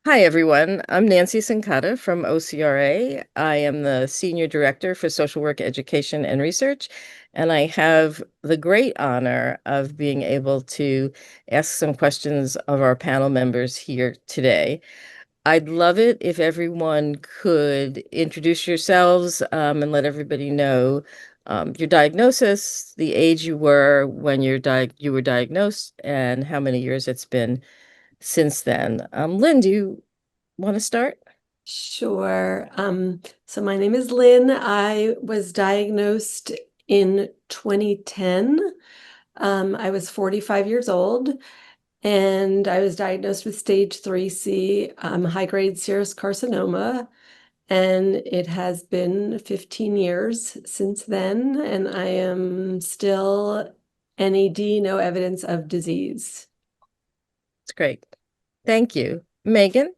Hi, everyone. I'm Nancy Cincotta from OCRA. I am the Senior Director for Social Work Education and Research, and I have the great honor of being able to ask some questions of our panel members here today. I'd love it if everyone could introduce yourselves and let everybody know your diagnosis, the age you were when you were diagnosed, and how many years it's been since then. Lynn, do you want to start? Sure. So my name is Lynn. I was diagnosed in 2010. I was 45 years old and I was diagnosed with stage 3C, high-grade serous carcinoma. And it has been 15 years since then, and I am still NED, no evidence of disease. It's great. Thank you. Megan?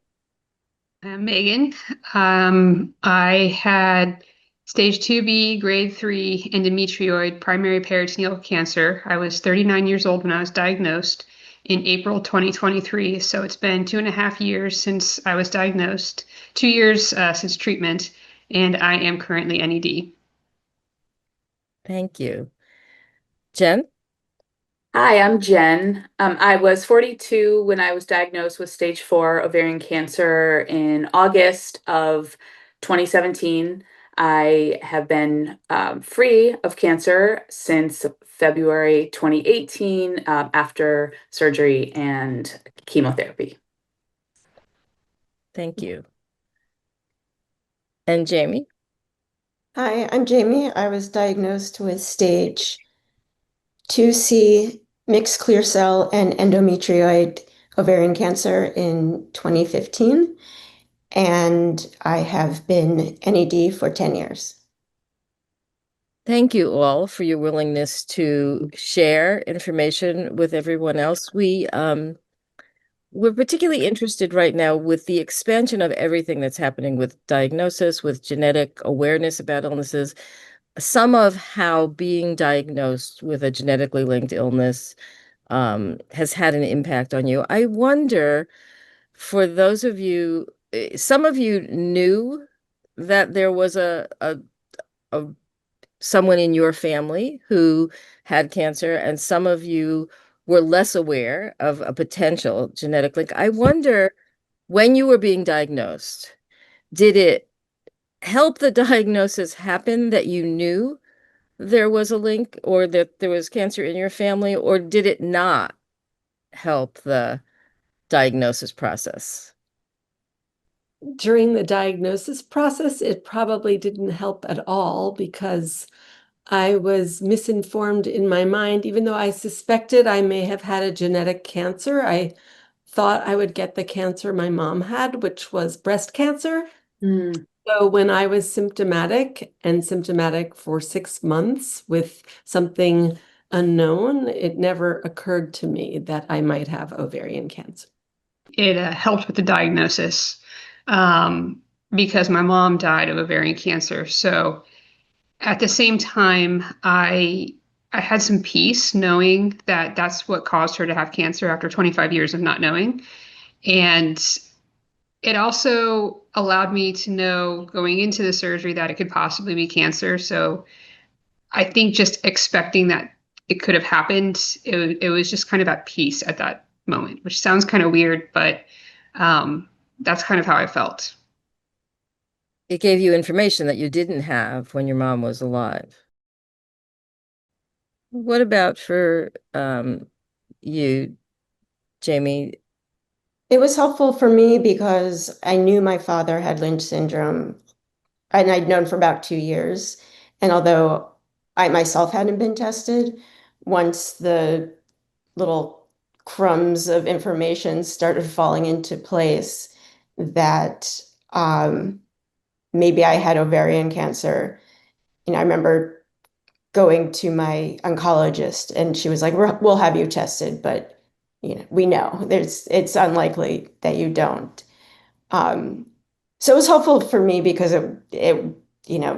Megan. I had stage 2B, grade 3 endometrioid primary peritoneal cancer. I was 39 years old when I was diagnosed in April 2023. So it's been 2.5 years since I was diagnosed, 2 years since treatment, and I am currently NED. Thank you. Jen? Hi, I'm Jen. I was 42 when I was diagnosed with stage 4 ovarian cancer in August of 2017. I have been free of cancer since February 2018 after surgery and chemotherapy. Thank you. And Jamie? Hi, I'm Jamie. I was diagnosed with stage 2C mixed clear cell and endometrioid ovarian cancer in 2015, and I have been NED for 10 years. Thank you all for your willingness to share information with everyone else. We're particularly interested right now with the expansion of everything that's happening with diagnosis, with genetic awareness about illnesses, some of how being diagnosed with a genetically linked illness has had an impact on you. I wonder, for those of you, some of you knew that there was a someone in your family who had cancer, and some of you were less aware of a potential genetic link. I wonder, when you were being diagnosed, did it help the diagnosis happen that you knew there was a link or that there was cancer in your family, or did it not help the diagnosis process? During the diagnosis process, it probably didn't help at all because I was misinformed in my mind. Even though I suspected I may have had a genetic cancer, I thought I would get the cancer my mom had, which was breast cancer. Mm. So when I was symptomatic and symptomatic for 6 months with something unknown, it never occurred to me that I might have ovarian cancer. It helped with the diagnosis because my mom died of ovarian cancer. So at the same time, I had some peace knowing that that's what caused her to have cancer after 25 years of not knowing. And it also allowed me to know going into the surgery that it could possibly be cancer. So I think just expecting that it could have happened, it was just kind of at peace at that moment, which sounds kind of weird, but that's kind of how I felt. It gave you information that you didn't have when your mom was alive. What about for you, Jamie? It was helpful for me because I knew my father had Lynch syndrome, and I'd known for about 2 years. And although I myself hadn't been tested, once the little crumbs of information started falling into place that maybe I had ovarian cancer. I remember going to my oncologist and she was like, we'll have you tested, but we know it's unlikely that you don't. Um, so it was helpful for me because it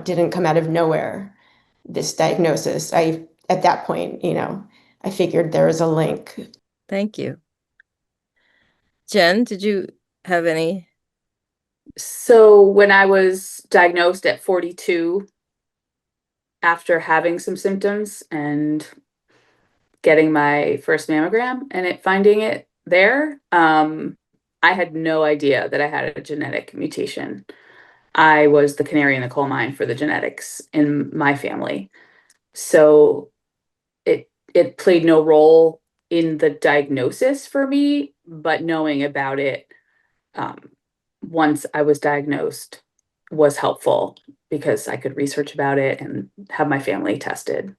didn't come out of nowhere, this diagnosis. At that point, I figured there was a link. Thank you. Jen, did you have any? So when I was diagnosed at 42, after having some symptoms and getting my first mammogram and finding it there, I had no idea that I had a genetic mutation. I was the canary in the coal mine for the genetics in my family. So it played no role in the diagnosis for me, but knowing about it um, once I was diagnosed was helpful because I could research about it and have my family tested.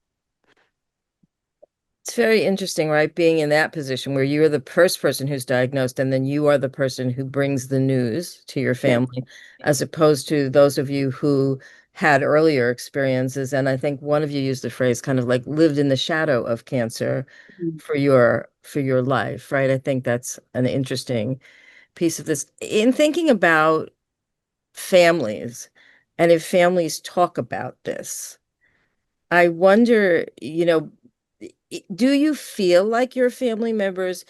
It's very interesting, right? Being in that position where you are the first person who's diagnosed, and then you are the person who brings the news to your Yeah. family, as opposed to those of you who had earlier experiences. And I think one of you used the phrase kind of like lived in the shadow of cancer Mhm. for your life, right? I think that's an interesting piece of this. In thinking about families, and if families talk about this, I wonder, do you feel like your family members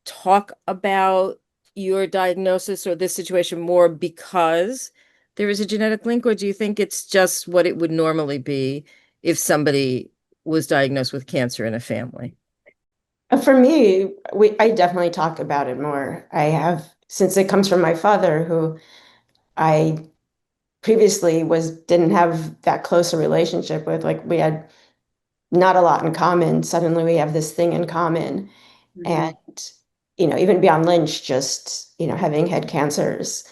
talk about your diagnosis or this situation more because there is a genetic link, or do you think it's just what it would normally be if somebody was diagnosed with cancer in a family? For me, I definitely talk about it more. I have, since it comes from my father, who I previously didn't have that close a relationship with. Like we had not a lot in common. Suddenly we have this thing in common. Mhm. And, even beyond Lynch, just, having had cancers.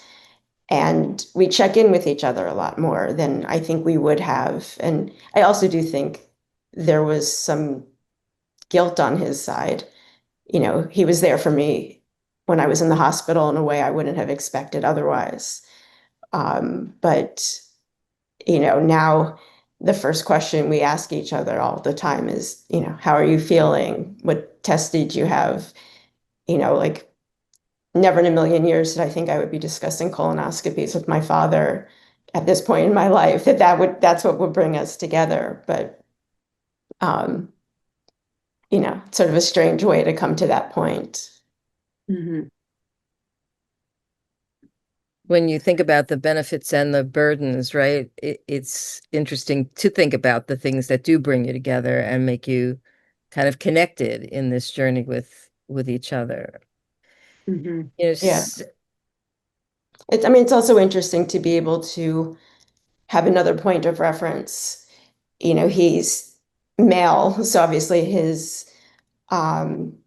And we check in with each other a lot more than I think we would have. And I also do think there was some guilt on his side. He was there for me when I was in the hospital in a way I wouldn't have expected otherwise. But now the first question we ask each other all the time is, how are you feeling? What test did you have? Like never in a million years did I think I would be discussing colonoscopies with my father at this point in my life, that's what would bring us together. But um, sort of a strange way to come to that point. Mhm. When you think about the benefits and the burdens, right? It's interesting to think about the things that do bring you together and make you kind of connected in this journey with each other. Mhm. Yeah. I mean, it's also interesting to be able to have another point of reference. He's male, so obviously his um,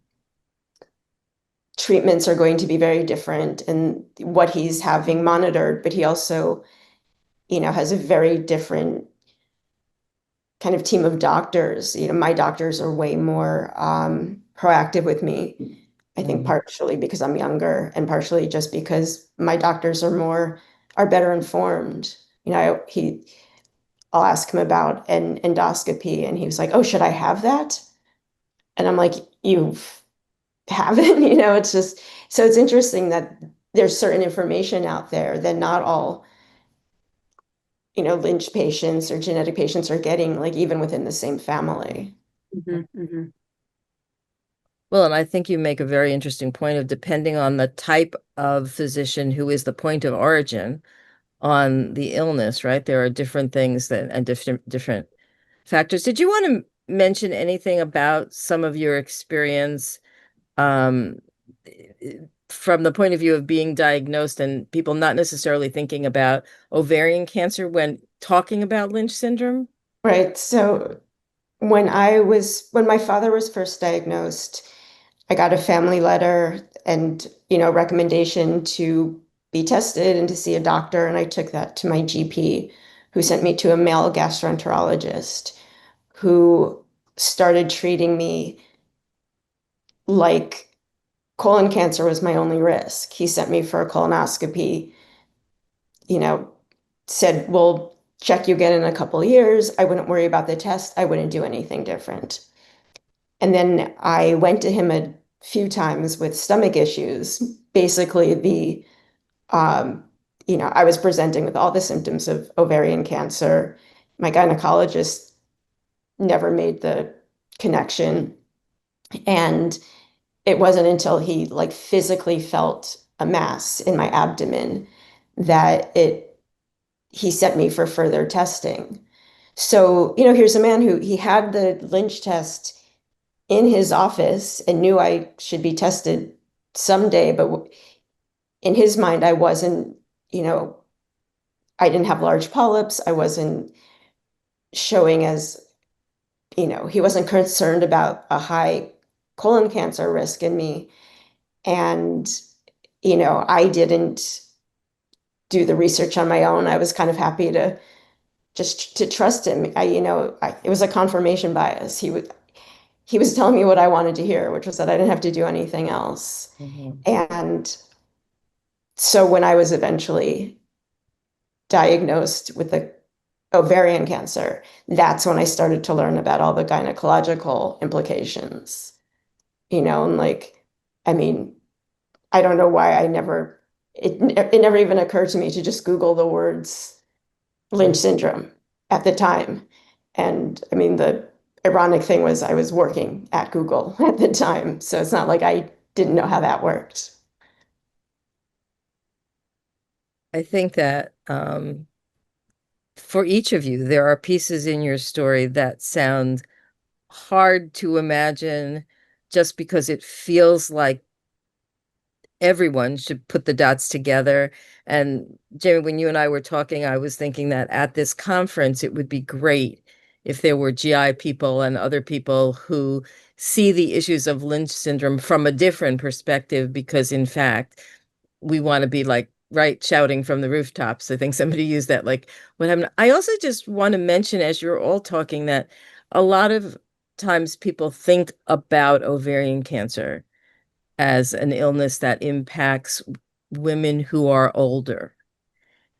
treatments are going to be very different and what he's having monitored, but he also, has a very different kind of team of doctors. My doctors are way more proactive with me. I think partially because I'm younger and partially just because my doctors are better informed. I'll ask him about an endoscopy and he was like, "Oh, should I have that?" And I'm like, "You haven't?" It's just so it's interesting that there's certain information out there that not all, Lynch patients or genetic patients are getting, like even within the same family. Mhm. Mhm. Well, and I think you make a very interesting point of depending on the type of physician who is the point of origin on the illness, right? There are different things that and different factors. Did you want to mention anything about some of your experience um, from the point of view of being diagnosed and people not necessarily thinking about ovarian cancer when talking about Lynch syndrome? Right. So when my father was first diagnosed, I got a family letter and, recommendation to be tested and to see a doctor. And I took that to my GP, who sent me to a male gastroenterologist who started treating me like colon cancer was my only risk. He sent me for a colonoscopy, you know, said, "We'll check you again in a couple of years. I wouldn't worry about the test. I wouldn't do anything different." And then I went to him a few times with stomach issues. Basically, um, I was presenting with all the symptoms of ovarian cancer. My gynecologist never made the connection. And it wasn't until he like physically felt a mass in my abdomen that he sent me for further testing. So, here's a man who he had the Lynch test in his office and knew I should be tested someday, but in his mind, I wasn't, I didn't have large polyps. I wasn't showing as, he wasn't concerned about a high colon cancer risk in me. And, I didn't do the research on my own. I was kind of happy to just to trust him. It was a confirmation bias. He was telling me what I wanted to hear, which was that I didn't have to do anything else. Mhm. And so when I was eventually diagnosed with the ovarian cancer, that's when I started to learn about all the gynecological implications, and I mean, I don't know why it never even occurred to me to just Google the words Lynch syndrome at the time. And I mean, the ironic thing was I was working at Google at the time. So it's not like I didn't know how that worked. I think that for each of you, there are pieces in your story that sound hard to imagine just because it feels like everyone should put the dots together. And Jamie, when you and I were talking, I was thinking that at this conference, it would be great if there were GI people and other people who see the issues of Lynch syndrome from a different perspective, because in fact, we want to be like, right, shouting from the rooftops. I think somebody used that, like, what happened. I also just want to mention, as you're all talking, that a lot of times people think about ovarian cancer as an illness that impacts women who are older.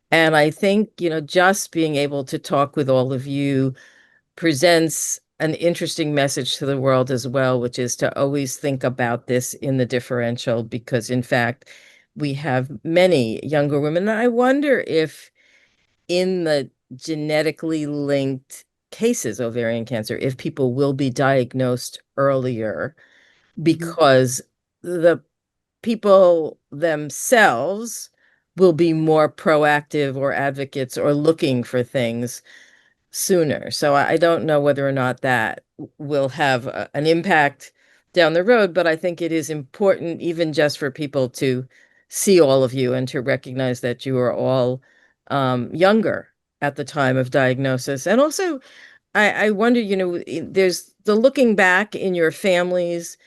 And I think, just being able to talk with all of you presents an interesting message to the world as well, which is to always think about this in the differential, because in fact, we have many younger women. And I wonder if in the genetically linked cases, ovarian cancer, if people will be diagnosed earlier because the people themselves will be more proactive or advocates or looking for things sooner. So I don't know whether or not that will have an impact down the road, but I think it is important, even just for people to see all of you and to recognize that you are all younger at the time of diagnosis. And also, I wonder, there's the looking back in your families,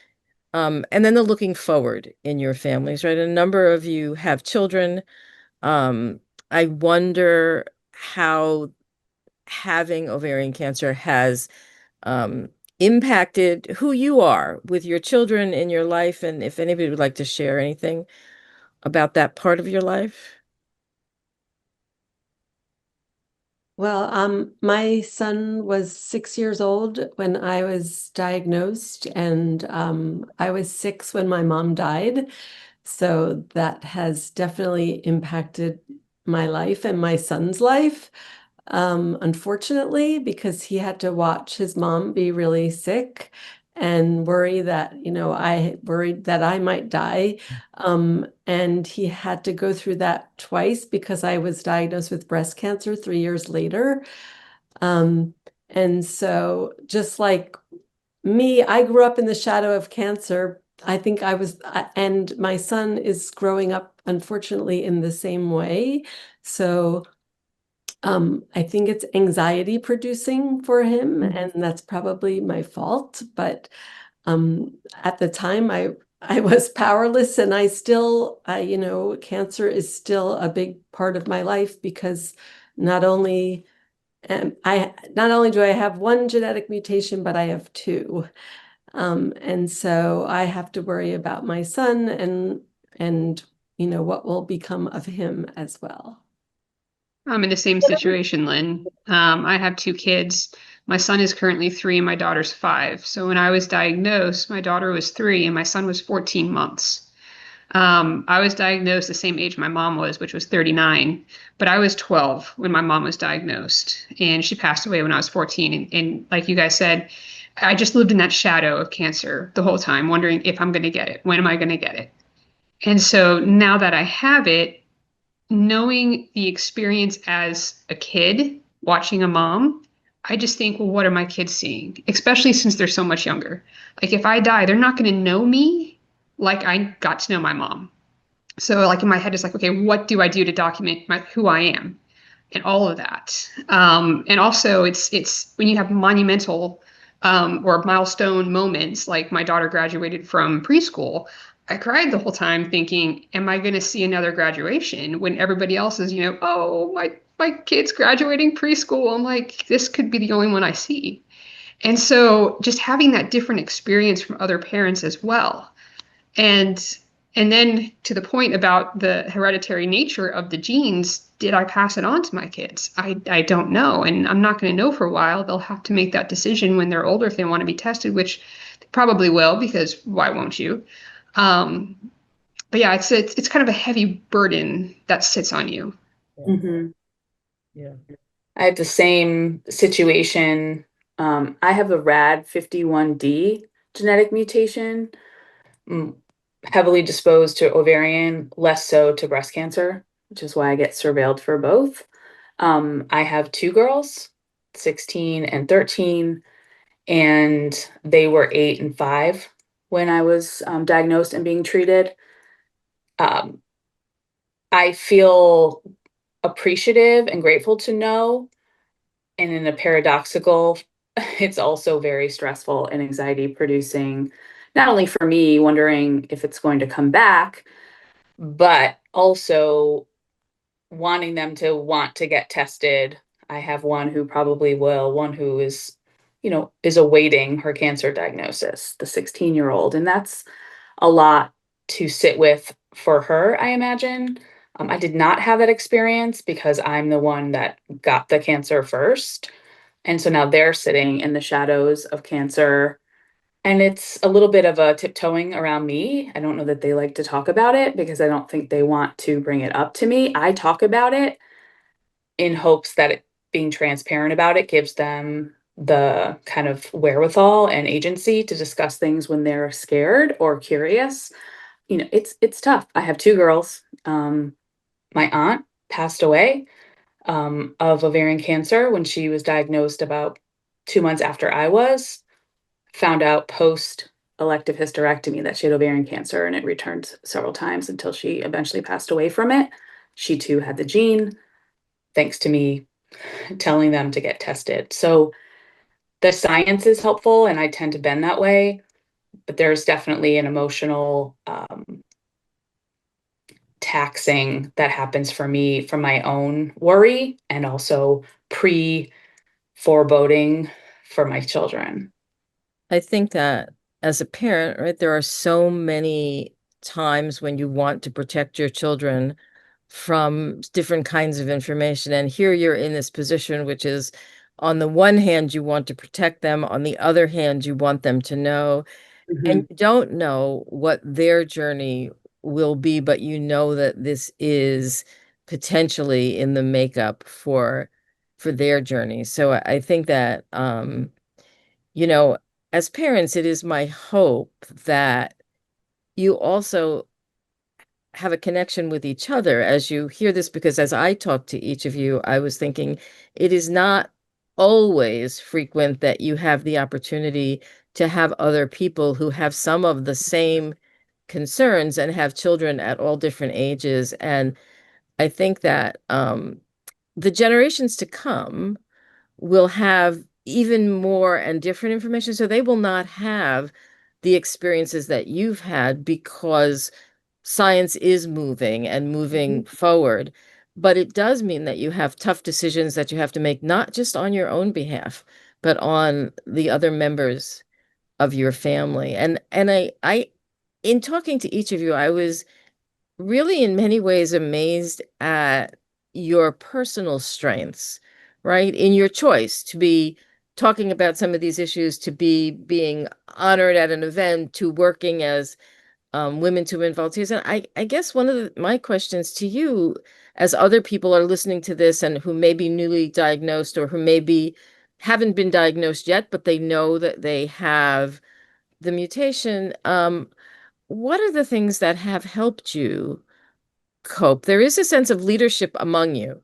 and then the looking forward in your families, right? A number of you have children. Um, I wonder how having ovarian cancer has um, impacted who you are with your children in your life, and if anybody would like to share anything about that part of your life. Well, my son was 6 years old when I was diagnosed, and I was 6 when my mom died. So that has definitely impacted my life and my son's life. Unfortunately, because he had to watch his mom be really sick and worry that, I worried that I might die. And he had to go through that twice because I was diagnosed with breast cancer 3 years later. Um, and so just like me, I grew up in the shadow of cancer. I think and my son is growing up, unfortunately, in the same way. So I think it's anxiety producing for him, and that's probably my fault. But at the time, I was powerless, and cancer is still a big part of my life because not only not only do I have one genetic mutation, but I have two. And so I have to worry about my son and what will become of him as well. I'm in the same situation, Lynn. I have 2 kids. My son is currently 3 and my daughter's 5. So when I was diagnosed, my daughter was 3 and my son was 14 months. I was diagnosed the same age my mom was, which was 39, but I was 12 when my mom was diagnosed, and she passed away when I was 14. And like you guys said, I just lived in that shadow of cancer the whole time, wondering if I'm going to get it. When am I going to get it? And so now that I have it, knowing the experience as a kid, watching a mom, I just think, well, what are my kids seeing? Especially since they're so much younger. Like if I die, they're not going to know me like I got to know my mom. So like in my head, it's like, okay, what do I do to document who I am and all of that? And also it's when you have monumental or milestone moments, like my daughter graduated from preschool. I cried the whole time thinking, am I going to see another graduation when everybody else is, oh, my kid's graduating preschool. I'm like, this could be the only one I see. And so just having that different experience from other parents as well. And and then to the point about the hereditary nature of the genes, did I pass it on to my kids? I don't know. And I'm not going to know for a while. They'll have to make that decision when they're older if they want to be tested, which they probably will, because why won't you? Um, but yeah, it's kind of a heavy burden that sits on you. Mhm. Yeah. I have the same situation. I have a RAD51D genetic mutation, mm, heavily disposed to ovarian, less so to breast cancer, which is why I get surveilled for both. I have two girls, 16 and 13, and they were 8 and 5 when I was diagnosed and being treated. Um, I feel appreciative and grateful to know. And in a paradoxical, it's also very stressful and anxiety producing, not only for me wondering if it's going to come back, but also wanting them to want to get tested. I have one who probably will, one who is awaiting her cancer diagnosis, the 16-year-old. And that's a lot to sit with for her, I imagine. I did not have that experience because I'm the one that got the cancer first. And so now they're sitting in the shadows of cancer. And it's a little bit of a tiptoeing around me. I don't know that they like to talk about it because I don't think they want to bring it up to me. I talk about it in hopes that being transparent about it gives them the kind of wherewithal and agency to discuss things when they're scared or curious. It's tough. I have two girls. My aunt passed away of ovarian cancer when she was diagnosed about 2 months after I was. Found out post elective hysterectomy that she had ovarian cancer, and it returned several times until she eventually passed away from it. She too had the gene, thanks to me telling them to get tested. So the science is helpful, and I tend to bend that way, but there's definitely an emotional taxing that happens for me from my own worry and also pre foreboding for my children. I think that as a parent, right, there are so many times when you want to protect your children from different kinds of information. And here you're in this position, which is on the one hand, you want to protect them. On the other hand, you want them to know. And Mhm. you don't know what their journey will be, but you know that this is potentially in the makeup for their journey. So I think that you know, as parents, it is my hope that you also have a connection with each other as you hear this, because as I talk to each of you, I was thinking it is not always frequent that you have the opportunity to have other people who have some of the same concerns and have children at all different ages. And I think that the generations to come will have even more and different information. So they will not have the experiences that you've had because science is moving and moving forward. But it does mean that you have tough decisions that you have to make, not just on your own behalf, but on the other members of your family. And in talking to each of you, I was really in many ways amazed at your personal strengths, right? In your choice to be talking about some of these issues, to be being honored at an event, to working as women to win volunteers. And I guess one of my questions to you, as other people are listening to this and who may be newly diagnosed or who maybe haven't been diagnosed yet, but they know that they have the mutation, what are the things that have helped you cope? There is a sense of leadership among you.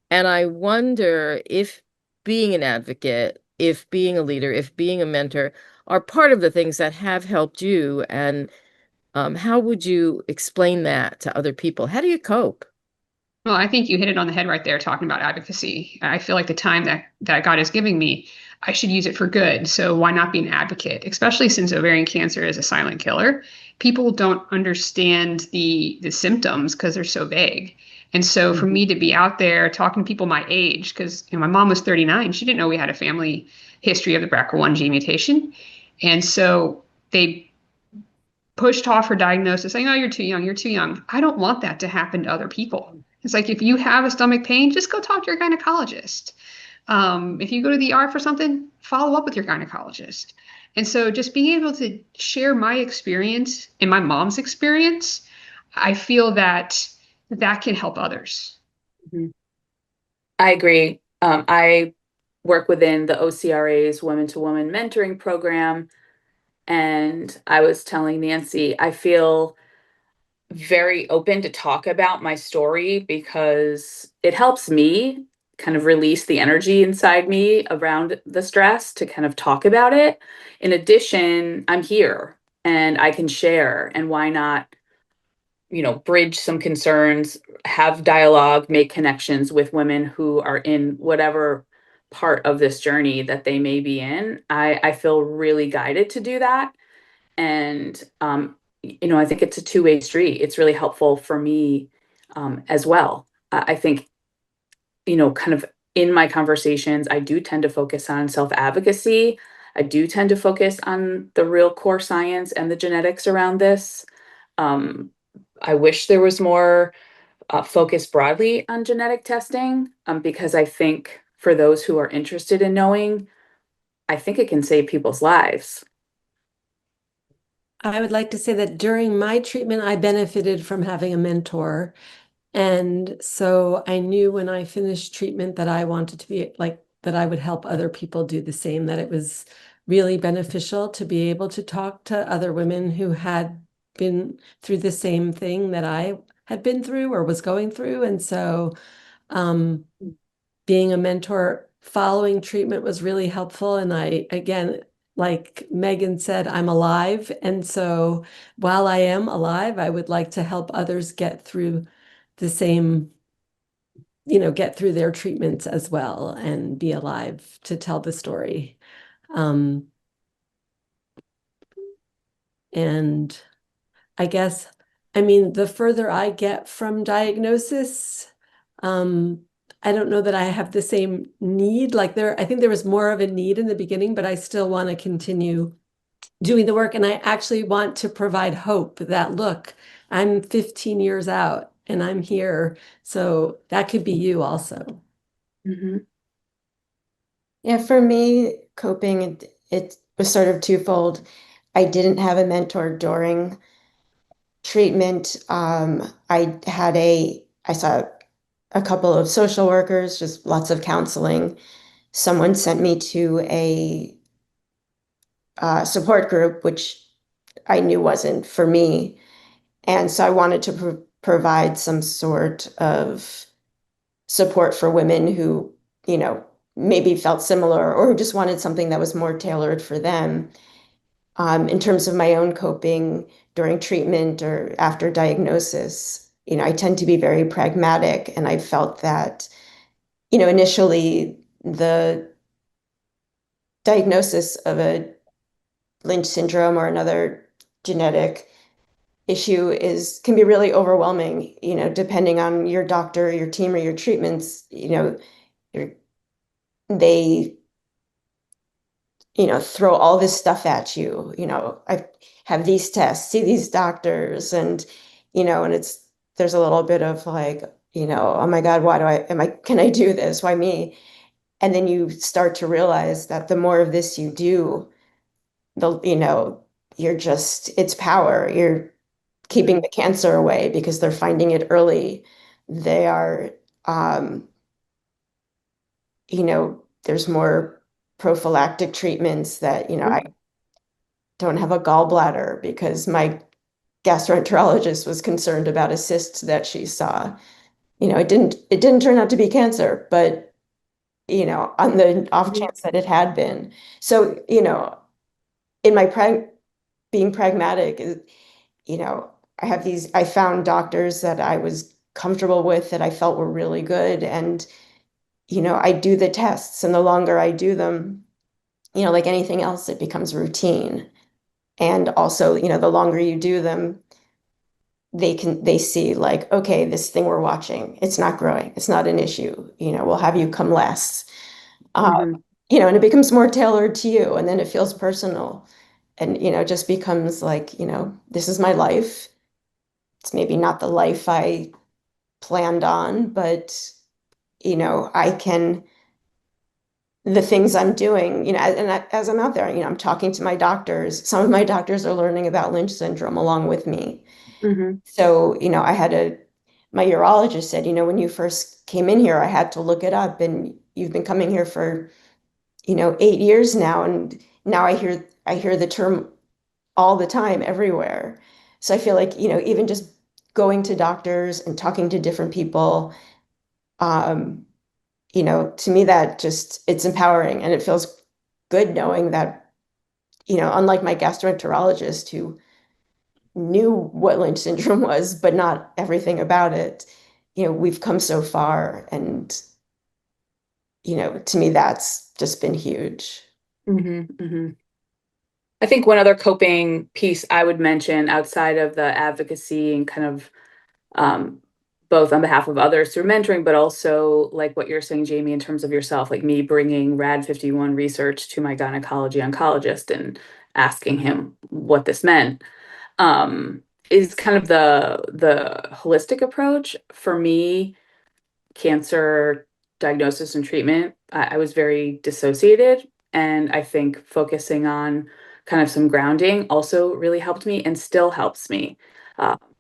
And I wonder if being an advocate, if being a leader, if being a mentor are part of the things that have helped you. And how would you explain that to other people? How do you cope? Well, I think you hit it on the head right there talking about advocacy. I feel like the time that God is giving me, I should use it for good. So why not be an advocate? Especially since ovarian cancer is a silent killer. People don't understand the symptoms because they're so vague. And so for me to be out there talking to people my age, because my mom was 39, she didn't know we had a family history of the BRCA1 gene mutation. And so they pushed off her diagnosis, saying, "Oh, you're too young, you're too young." I don't want that to happen to other people. It's like if you have a stomach pain, just go talk to your gynecologist. If you go to the ER for something, follow up with your gynecologist. And so just being able to share my experience and my mom's experience, I feel that that can help others. Mhm. I agree. I work within the OCRA's Women to Women mentoring program. And I was telling Nancy, I feel very open to talk about my story because it helps me kind of release the energy inside me around the stress to kind of talk about it. In addition, I'm here and I can share, and why not, bridge some concerns, have dialogue, make connections with women who are in whatever part of this journey that they may be in. I feel really guided to do that. And I think it's a two-way street. It's really helpful for me as well. I think, kind of in my conversations, I do tend to focus on self-advocacy. I do tend to focus on the real core science and the genetics around this. Um, I wish there was more focus broadly on genetic testing, because I think for those who are interested in knowing, I think it can save people's lives. I would like to say that during my treatment, I benefited from having a mentor. And so I knew when I finished treatment that I wanted to be like, that I would help other people do the same, that it was really beneficial to be able to talk to other women who had been through the same thing that I had been through or was going through. And so um, being a mentor following treatment was really helpful. And I, again, like Megan said, I'm alive. And so while I am alive, I would like to help others get through the same, get through their treatments as well and be alive to tell the story. Um, and I guess, I mean, the further I get from diagnosis, um, I don't know that I have the same need. I think there was more of a need in the beginning, but I still want to continue doing the work. And I actually want to provide hope that, look, I'm 15 years out and I'm here. So that could be you also. Mhm. Yeah, for me, coping, it was sort of twofold. I didn't have a mentor during treatment. I saw a couple of social workers, just lots of counseling. Someone sent me to a support group, which I knew wasn't for me. And so I wanted to provide some sort of support for women who, maybe felt similar or who just wanted something that was more tailored for them. In terms of my own coping during treatment or after diagnosis, I tend to be very pragmatic, and I felt that, initially the diagnosis of a Lynch syndrome or another genetic issue can be really overwhelming, depending on your doctor, your team, or your treatments, you're, they, throw all this stuff at you, I have these tests, see these doctors, and there's a little bit of like, oh my God, can I do this? Why me? And then you start to realize that the more of this you do, it's power. You're keeping the cancer away because they're finding it early. They are, um, there's more prophylactic treatments that, I don't have a gallbladder because my gastroenterologist was concerned about a cyst that she saw. It didn't turn out to be cancer, but on the off chance that it had been. So, in my being pragmatic, I found doctors that I was comfortable with, that I felt were really good. And, I do the tests, and the longer I do them, like anything else, it becomes routine. And also, the longer you do them, they see like, okay, this thing we're watching, it's not growing. It's not an issue. We'll have you come less. Mm-hmm. And it becomes more tailored to you, and then it feels personal. And, it just becomes like, this is my life. It's maybe not the life I planned on, but, I can, the things I'm doing, as I'm out there, I'm talking to my doctors. Some of my doctors are learning about Lynch syndrome along with me. Mm-hmm. So, my urologist said, when you first came in here, I had to look it up, and you've been coming here for, 8 years now. And now I hear the term all the time, everywhere. So I feel like, even just going to doctors and talking to different people, um, to me that just, it's empowering, and it feels good knowing that, unlike my gastroenterologist who knew what Lynch syndrome was, but not everything about it, we've come so far. And, to me, that's just been huge. Mm-hmm. Mm-hmm. I think one other coping piece I would mention outside of the advocacy and kind of um, both on behalf of others through mentoring, but also like what you're saying, Jamie, in terms of yourself, like me bringing RAD 51 research to my gynecology oncologist and asking him what this meant, is kind of the holistic approach for me. Cancer diagnosis and treatment, I was very dissociated. And I think focusing on kind of some grounding also really helped me and still helps me.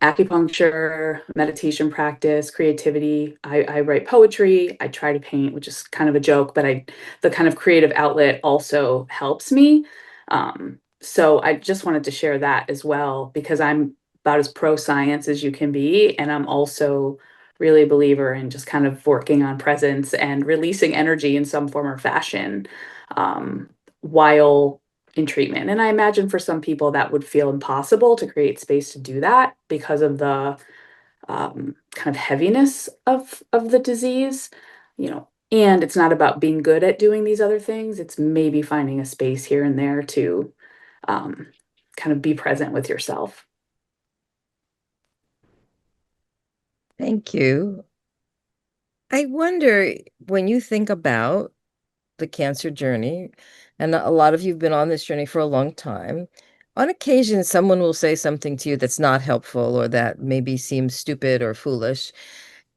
Acupuncture, meditation practice, creativity. I write poetry. I try to paint, which is kind of a joke, but the kind of creative outlet also helps me. So I just wanted to share that as well because I'm about as pro science as you can be, and I'm also really a believer in just kind of working on presence and releasing energy in some form or fashion while in treatment. And I imagine for some people that would feel impossible to create space to do that because of the kind of heaviness of the disease, And it's not about being good at doing these other things. It's maybe finding a space here and there to um, kind of be present with yourself. Thank you. I wonder, when you think about the cancer journey, and a lot of you've been on this journey for a long time, on occasion, someone will say something to you that's not helpful or that maybe seems stupid or foolish.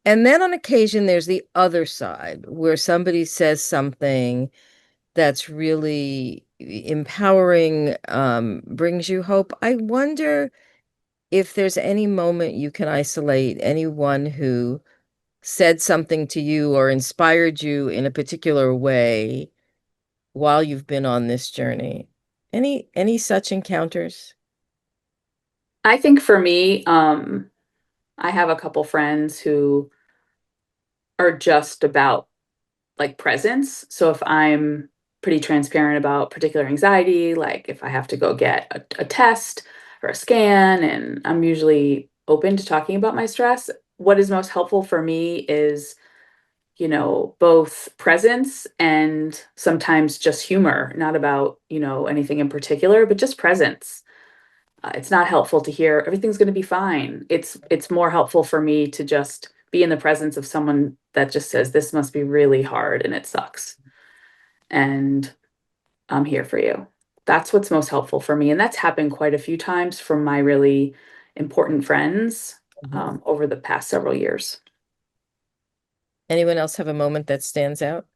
And then on occasion, there's the other side where somebody says something that's really empowering, brings you hope. I wonder if there's any moment you can isolate anyone who said something to you or inspired you in a particular way while you've been on this journey. Any such encounters? I think for me, I have a couple friends who are just about like presence. So if I'm pretty transparent about particular anxiety, like if I have to go get a test or a scan, and I'm usually open to talking about my stress, what is most helpful for me is, both presence and sometimes just humor, not about, anything in particular, but just presence. It's not helpful to hear everything's going to be fine. It's more helpful for me to just be in the presence of someone that just says this must be really hard and it sucks. And I'm here for you. That's what's most helpful for me. And that's happened quite a few times from my really important friends over the past several years. Anyone else have a moment that stands out?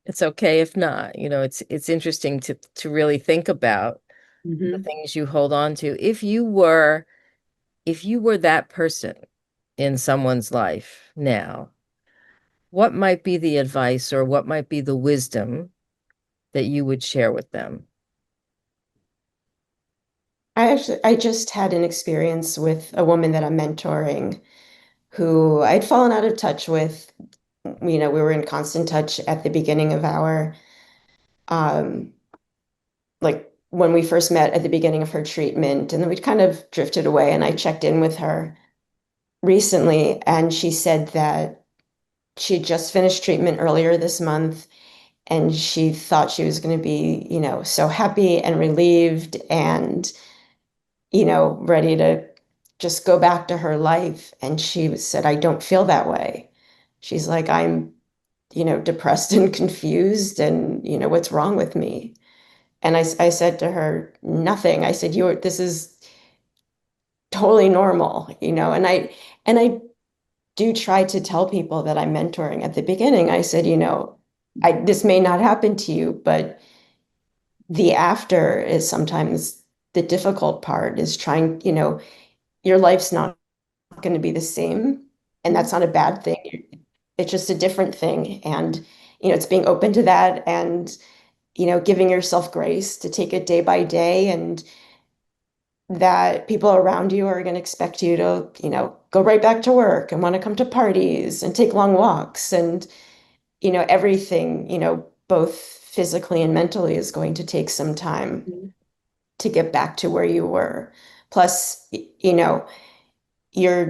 It's okay if not. It's interesting to really think about the Mhm. things you hold on to. If you were that person in someone's life now, what might be the advice or what might be the wisdom that you would share with them? I just had an experience with a woman that I'm mentoring who I'd fallen out of touch with. We were in constant touch at the beginning of our, um, like when we first met at the beginning of her treatment, and then we'd kind of drifted away, and I checked in with her recently, and she said that she had just finished treatment earlier this month, and she thought she was going to be, so happy and relieved and, ready to just go back to her life. And she said, I don't feel that way. She's like, I'm, depressed and confused, and, what's wrong with me? And I said to her, nothing. I said, this is totally normal, and I do try to tell people that I'm mentoring at the beginning. I said, this may not happen to you, but the after is sometimes the difficult part, is trying, your life's not going to be the same, and that's not a bad thing. It's just a different thing. And, it's being open to that, and, giving yourself grace to take it day by day, and that people around you are going to expect you to, go right back to work and want to come to parties and take long walks, and, everything, both physically and mentally is going to take some time to get back to where you were. Plus, you're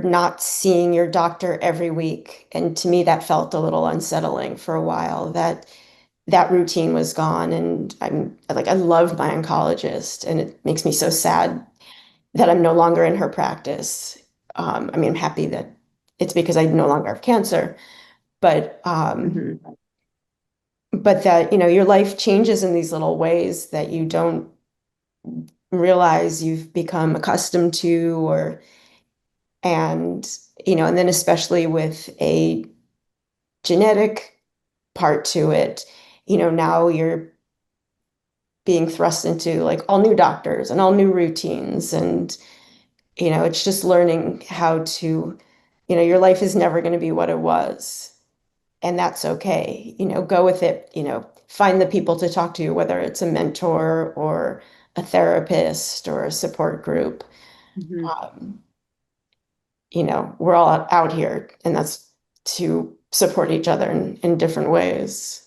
not seeing your doctor every week. And to me, that felt a little unsettling for a while, that routine was gone. And I love my oncologist, and it makes me so sad that I'm no longer in her practice. I'm happy that it's because I no longer have cancer, but but that, your life changes in these little ways that you don't realize you've become accustomed to, and and then especially with a genetic part to it, now you're being thrust into like all new doctors and all new routines, and it's just learning how to, your life is never going to be what it was, and that's okay. Go with it, find the people to talk to, whether it's a mentor or a therapist or a support group. Um, we're all out here, and that's to support each other in different ways.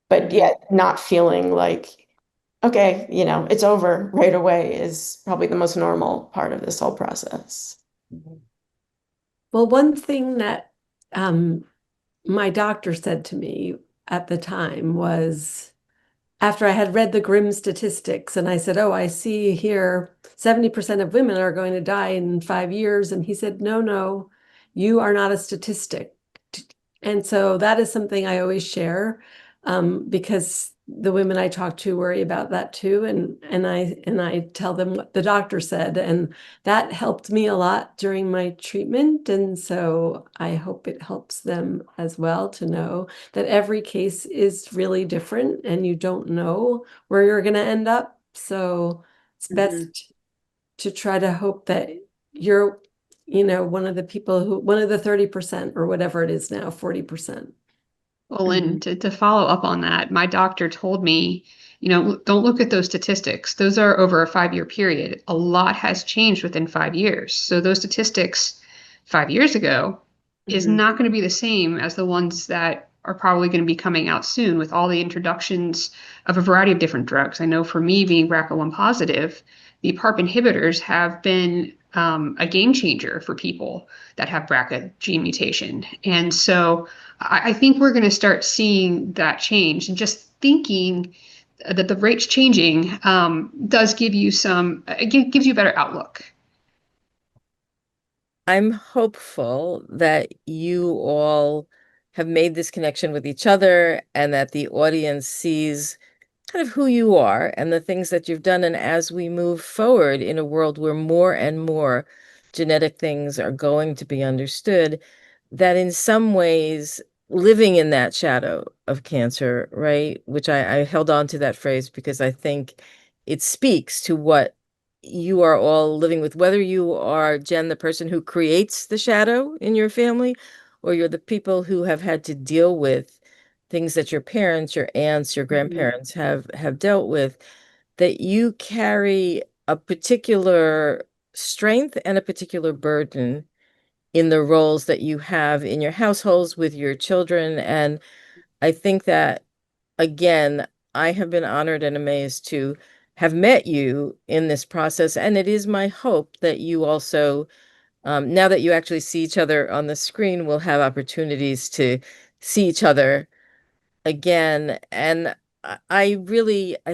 But yet not feeling like, okay, it's over right away is probably the most normal part of this whole process. Well, one thing that my doctor said to me at the time was, after I had read the grim statistics, and I said, oh, I see here 70% of women are going to die in 5 years. And he said, no, no, you are not a statistic. And so that is something I always share, because the women I talk to worry about that too. And I tell them what the doctor said, and that helped me a lot during my treatment. And so I hope it helps them as well to know that every case is really different, and you don't know where you're going to end up. So it's best to try to hope that you're, one of the 30%, or whatever it is now, 40%. Well, and to follow up on that, my doctor told me, don't look at those statistics. Those are over a 5-year period. A lot has changed within 5 years. So those statistics 5 years ago is not going to be the same as the ones that are probably going to be coming out soon with all the introductions of a variety of different drugs. I know for me, being BRCA1 positive, the PARP inhibitors have been a game changer for people that have BRCA gene mutation. And so I think we're going to start seeing that change, and just thinking that the rate's changing does give you it gives you a better outlook. I'm hopeful that you all have made this connection with each other, and that the audience sees kind of who you are and the things that you've done. And as we move forward in a world where more and more genetic things are going to be understood, that in some ways, living in that shadow of cancer, right? Which I held on to that phrase because I think it speaks to what you are all living with, whether you are, Jen, the person who creates the shadow in your family, or you're the people who have had to deal with things that your parents, your aunts, your grandparents have dealt with, that you carry a particular strength and a particular burden in the roles that you have in your households with your children. And I think that, again, I have been honored and amazed to have met you in this process. And it is my hope that you also, now that you actually see each other on the screen, will have opportunities to see each other again. And I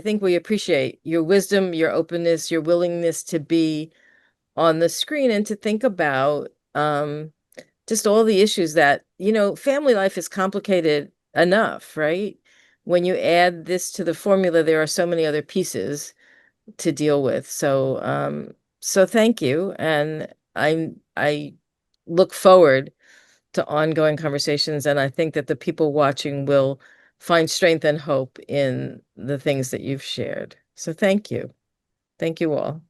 think we appreciate your wisdom, your openness, your willingness to be on the screen and to think about just all the issues that, family life is complicated enough, right? When you add this to the formula, there are so many other pieces to deal with. So thank you. And I look forward to ongoing conversations. And I think that the people watching will find strength and hope in the things that you've shared. So thank you. Thank you all.